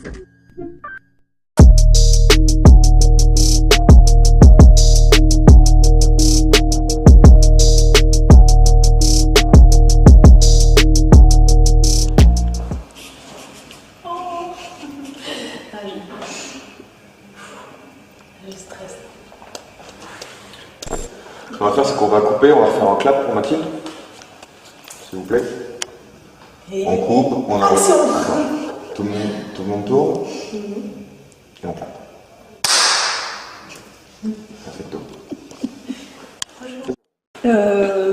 Je stresse. Ce qu'on va faire, c'est qu'on va couper, on va faire un clap pour Mathilde, s'il vous plaît. Et On coupe, on a... action. Tout le monde tourne, et on clap. Perfecto.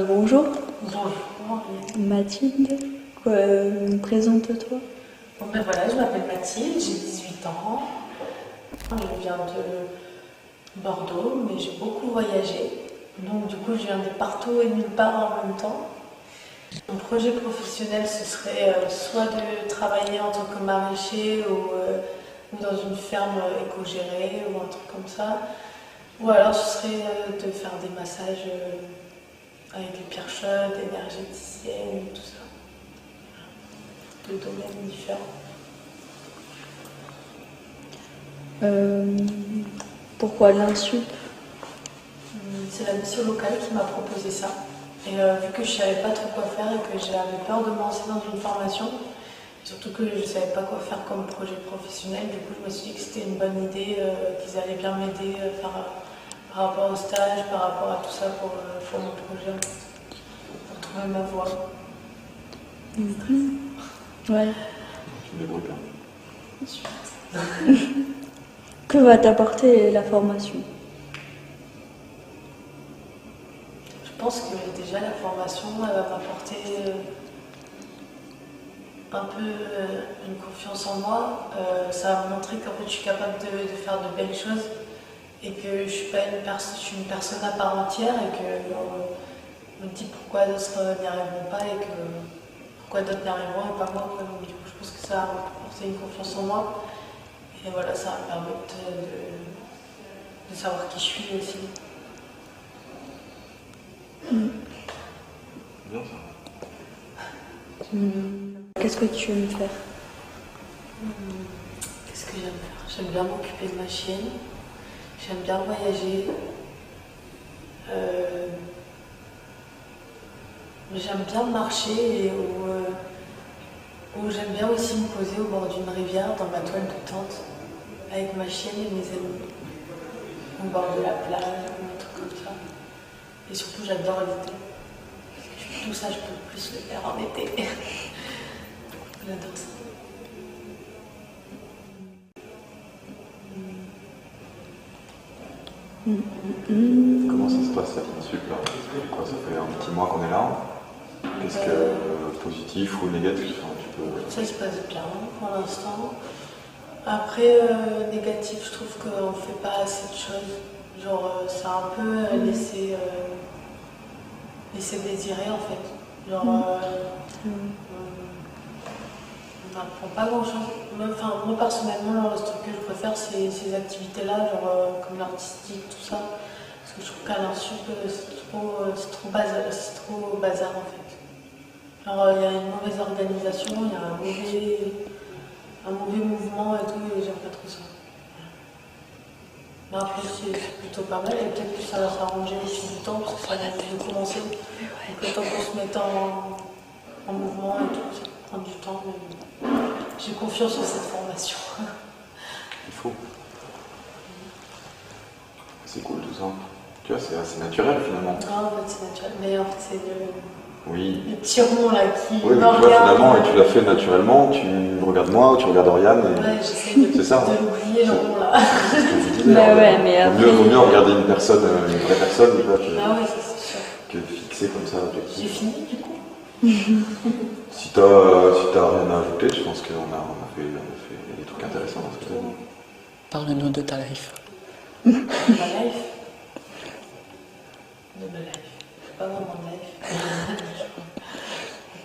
Bonjour, Bonjour. Mathilde, présente-toi. Bon ben voilà, je m'appelle Mathilde, j'ai 18 ans. Je viens de Bordeaux, mais j'ai beaucoup voyagé. Donc du coup, je viens de partout et nulle part en même temps. Mon projet professionnel, ce serait soit de travailler en tant que maraîcher ou dans une ferme éco-gérée ou un truc comme ça. Ou alors ce serait de faire des massages avec les pierres chaudes, énergéticiennes, tout ça. Deux domaines différents. Pourquoi l'Insup? C'est la mission locale qui m'a proposé ça. Et vu que je ne savais pas trop quoi faire et que j'avais peur de me lancer dans une formation, surtout que je ne savais pas quoi faire comme projet professionnel, du coup je me suis dit que c'était une bonne idée, qu'ils allaient bien m'aider par rapport au stage, par rapport à tout ça pour mon projet, pour trouver ma voie. Ouais. Tu me débrouilles bien. Que va t'apporter la formation? Je pense que déjà la formation, elle va m'apporter un peu une confiance en moi. Ça va me montrer qu'en fait je suis capable de faire de belles choses et que je suis pas une personne à part entière et que on me dit pourquoi d'autres n'y arriveront pas et que pourquoi d'autres n'y arriveront et pas moi. Donc, du coup, je pense que ça va m'apporter une confiance en moi et voilà, ça va me permettre de savoir qui je suis aussi. Bien ça. Qu'est-ce que tu aimes faire? Qu'est-ce que j'aime faire? J'aime bien m'occuper de ma chienne, j'aime bien voyager, j'aime bien marcher et où j'aime bien aussi me poser au bord d'une rivière dans ma toile de tente avec ma chienne et mes amis, au bord de la plage ou un truc comme ça. Et surtout j'adore l'été. Tout ça je peux plus le faire en été. J'adore ça. Comment ça se passe cette Insup là? Quoi, ça fait un petit mois qu'on est là. Qu'est-ce que positif ou négatif? Tu peux... Ça se passe bien pour l'instant. Après, négatif, je trouve qu'on ne fait pas assez de choses. Genre, c'est un peu laisser désirer en fait. Genre, on n'apprend pas grand chose. Enfin, moi personnellement, ce truc que je préfère, c'est ces activités-là, genre comme l'artistique, tout ça. Parce que je trouve qu'à l'Insup, c'est trop bazar en fait. Alors, il y a une mauvaise organisation, il y a un mauvais mouvement et tout, et j'aime pas trop ça. Mais après, c'est plutôt pas mal, et peut-être que ça va s'arranger au fil du temps, parce que ça vient de commencer. Donc, le temps qu'on se mette en mouvement et tout, ça prend du temps, mais j'ai confiance en cette formation. Il faut. C'est cool tout ça. Tu vois, c'est assez naturel finalement. Ah, en fait, c'est naturel, mais en fait, c'est Oui. le petit rond là qui Oui, me mais tu vois, regarde. finalement, et tu l'as fait naturellement, tu regardes moi, tu regardes Oriane. Et... Ouais, j'essaie c'est ça, de l'oublier le rond là. C'est ce que je disais. Bah ouais, mais vaut mieux regarder une personne, une vraie personne, tu vois, Ah ouais, ça c'est sûr. que fixer comme ça l'objectif. J'ai fini du coup. Si t'as rien à ajouter, je pense qu'on a fait des trucs intéressants dans ce que tu as dit. Parle-nous de ta life. De ma life. De ma life. C'est pas vraiment de life.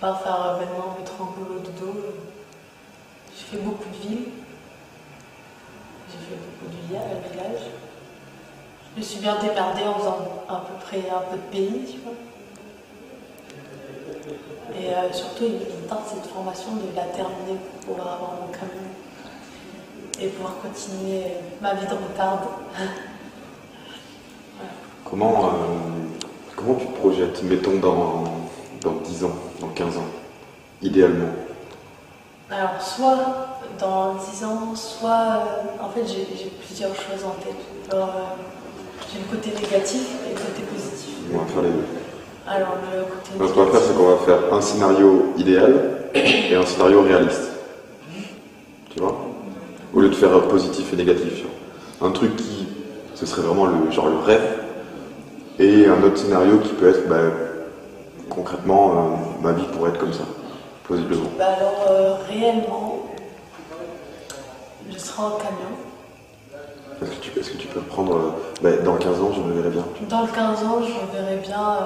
À part faire maintenant mettre en boulot de dos. J'ai fait beaucoup de villes. J'ai fait beaucoup de villes à la village. Je me suis bien démerdée en faisant à peu près un peu de pays, tu vois. Et surtout, il me tente cette formation de la terminer pour pouvoir avoir mon camion. et pouvoir continuer ma vie de retarde. Comment tu te projettes, mettons, dans 10 ans, dans 15 ans, idéalement? Alors, soit dans 10 ans, soit... en fait, j'ai plusieurs choses en tête. Alors, j'ai le côté négatif et le côté positif. On va faire les deux. Alors, le côté Ce qu'on va faire, c'est qu'on va faire un scénario idéal et un scénario réaliste. Tu vois? Au lieu de faire positif et négatif. Tu vois. Un truc qui, ce serait vraiment le rêve, et un autre scénario qui peut être, concrètement, ma vie pourrait être comme ça, plausiblement. Alors, réellement, je serai en camion. Est-ce que tu peux prendre, dans 15 ans, je me verrai bien. Dans 15 ans, je me verrai bien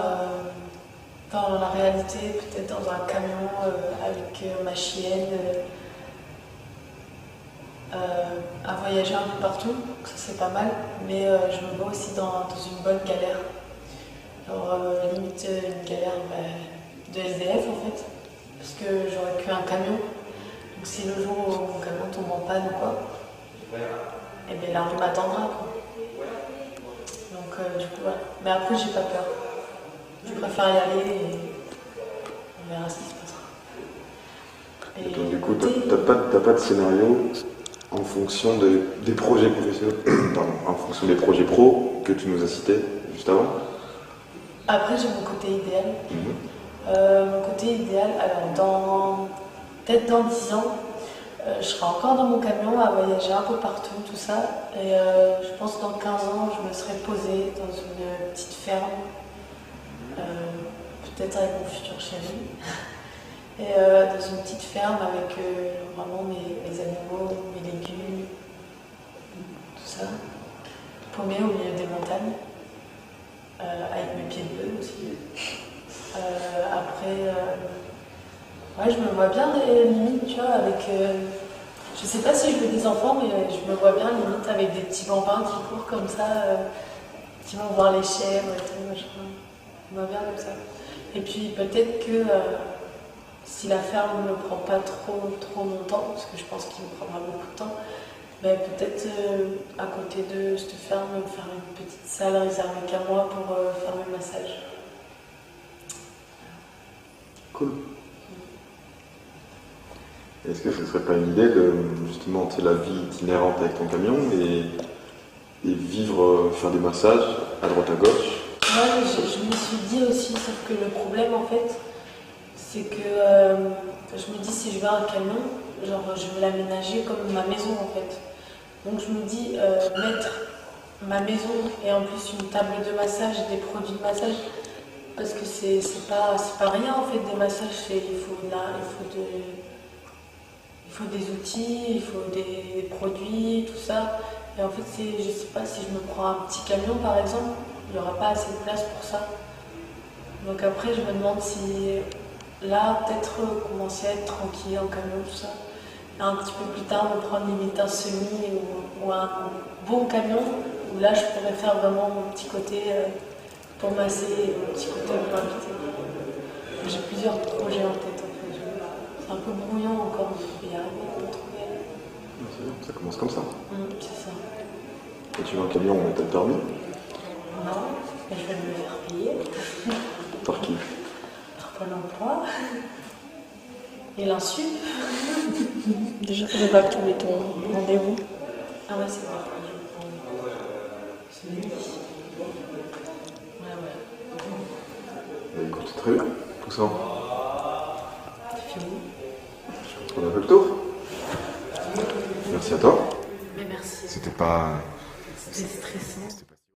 dans la réalité, peut-être dans un camion avec ma chienne, à voyager un peu partout, donc ça c'est pas mal, mais je me vois aussi dans une bonne galère. Alors, limite une galère de SDF en fait, parce que j'aurais qu'un camion, donc si le jour où mon camion tombe en panne ou quoi, et bien la rue m'attendra quoi. Donc du coup voilà. Mais après j'ai pas peur. Je préfère y aller et on verra ce qui se passera. Et donc du coup, t'as pas de scénario en fonction des projets professionnels, pardon, en fonction des projets pro que tu nous as cités juste avant? Après j'ai mon côté idéal. Mon côté idéal, alors peut-être dans 10 ans, je serai encore dans mon camion à voyager un peu partout, tout ça. Et je pense que dans 15 ans, je me serai posée dans une petite ferme, peut-être avec mon futur chéri. Et dans une petite ferme avec vraiment mes animaux, mes légumes, tout ça. Paumé au milieu des montagnes, avec mes pieds de bœuf aussi. Après, ouais, je me vois bien limite, tu vois, avec... je sais pas si je veux des enfants, mais je me vois bien limite avec des petits bambins qui courent comme ça, qui vont voir les chèvres et tout, machin. Je me vois bien comme ça. Et puis peut-être que si la ferme ne me prend pas trop longtemps, parce que je pense qu'il me prendra beaucoup de temps, mais peut-être à côté de cette ferme, faire une petite salle réservée qu'à moi pour faire mes massages. Cool. Est-ce que ce serait pas une idée de justement la vie itinérante avec ton camion et vivre, faire des massages à droite à gauche? Ouais, je me suis dit aussi, sauf que le problème en fait, c'est que je me dis si je vais un camion, genre je vais l'aménager comme ma maison en fait. Donc je me dis mettre ma maison et en plus une table de massage, des produits de massage, parce que c'est pas rien en fait des massages, il faut des outils, il faut des produits, tout ça. Et en fait, je sais pas si je me prends un petit camion par exemple, il n'y aura pas assez de place pour ça. Donc après, je me demande si là, peut-être commencer à être tranquille en camion, tout ça. Et un petit peu plus tard, me prendre limite un semi ou un bon camion, où là, je pourrais faire vraiment mon petit côté pour masser et mon petit côté pour inviter. J'ai plusieurs projets en tête en fait. C'est un peu brouillon encore, mais il faut y arriver, on peut trouver. C'est bien, ça commence comme ça. C'est ça. Et tu veux un camion, on t'a le permis? Non, mais je vais me le faire payer. Par qui? Par Pôle emploi. Et l'Insup. Déjà, tu vas trouver ton rendez-vous. Ah ouais, c'est vrai. C'est midi. Ouais. Écoute, très bien, tout ça. C'est fini. Je pense qu'on a fait le tour. Merci à toi. Mais merci. C'était pas... C'était stressant.